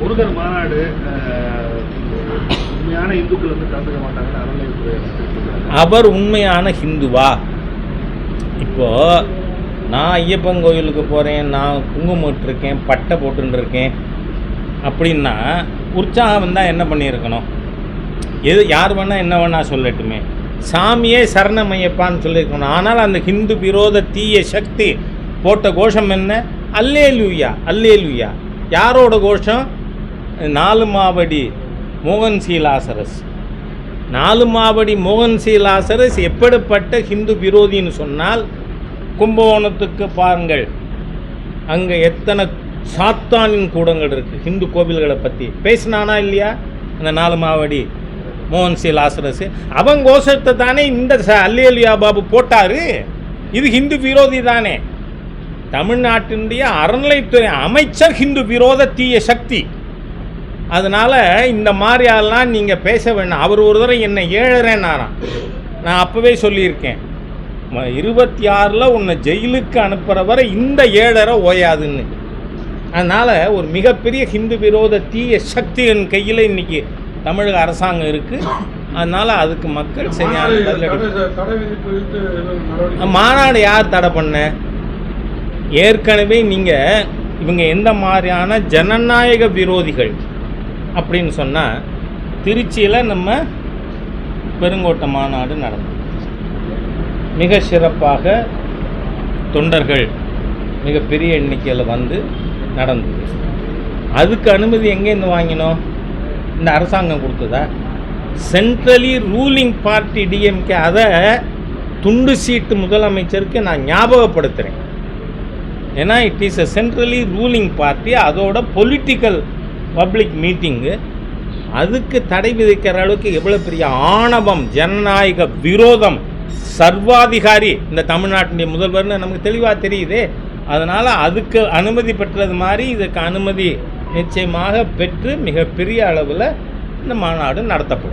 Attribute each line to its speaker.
Speaker 1: முருகர் மாநாடு உண்மையான இந்துக்கள் வந்து கலந்துக்க மாட்டாங்கன்னு அறநிலையத்துறை
Speaker 2: அவர் உண்மையான ஹிந்துவா? இப்போ நான் ஐயப்பன் கோயிலுக்கு போகிறேன், நான் குங்குமம் இட்டிருக்கேன், பட்டை போட்டுருக்கேன் அப்படின்னா உற்சாகம் வந்தால் என்ன பண்ணியிருக்கணும்? யார் வேணால் என்ன வேணால் சொல்லட்டுமே, சாமியே சரணமையப்பான்னு சொல்லியிருக்கணும். ஆனால் அந்த ஹிந்து விரோத தீய சக்தி போட்ட கோஷம் என்ன? அல்லேலூயா அல்லேலூயா. யாரோட கோஷம்? 4 மாவடி மோகன் சி லாசரஸ். 4 மாவடி மோகன் சி லாசரஸ் எப்படிப்பட்ட ஹிந்து விரோதின்னு சொன்னால், கும்பகோணத்துக்கு பாருங்கள், அங்கே எத்தனை சாத்தானின் கூடங்கள் இருக்குது. ஹிந்து கோவில்களை பற்றி பேசினானா இல்லையா அந்த 4 மாவடி மோகன் சி லாசரஸ்? அவன் கோஷத்தை தானே இந்த அல்லேலூயா பாபு போட்டார். இது ஹிந்து விரோதி தானே. தமிழ்நாட்டினுடைய அறநிலைத்துறை அமைச்சர் ஹிந்து விரோத தீய சக்தி. அதனால் இந்த மாதிரியெல்லாம் நீங்கள் பேச வேண்டாம். அவர் ஒரு தடவை என்னை 7.5 நான் அப்போவே சொல்லியிருக்கேன், 26 உன்னை ஜெயிலுக்கு அனுப்புகிற வரை இந்த 7.5 ஓயாதுன்னு. அதனால் ஒரு மிகப்பெரிய ஹிந்து விரோத தீய சக்தியின் கையில் இன்றைக்கி தமிழக அரசாங்கம் இருக்குது. அதனால் அதுக்கு மக்கள் சரியான மாநாடு யார் தடை பண்ண? ஏற்கனவே நீங்கள் இவங்க எந்த மாதிரியான ஜனநாயக விரோதிகள் அப்படின்னு சொன்னால், திருச்சியில் நம்ம பெருங்கோட்டை மாநாடு நடந்தது. மிக சிறப்பாக தொண்டர்கள் மிகப்பெரிய எண்ணிக்கையில் வந்து நடந்தது. அதுக்கு அனுமதி எங்கேருந்து வாங்கினோம்? இந்த அரசாங்கம் கொடுத்ததா? Centrally ruling party DMK. அதை துண்டு சீட்டு முதலமைச்சருக்கு நான் ஞாபகப்படுத்துகிறேன். ஏன்னா it is a centrally ruling party. அதோட பொலிட்டிக்கல் பப்ளிக் மீட்டிங்கு. அதுக்கு தடை விதிக்கிற அளவுக்கு எவ்வளோ பெரிய ஆணவம், ஜனநாயக விரோதம், சர்வாதிகாரி இந்த தமிழ்நாட்டினுடைய முதல்வர்னு நமக்கு தெளிவாக தெரியுது. அதனால் அதுக்கு அனுமதி பெற்றது மாதிரி இதுக்கு அனுமதி நிச்சயமாக பெற்று மிகப்பெரிய அளவில் இந்த மாநாடு நடத்தப்படும்.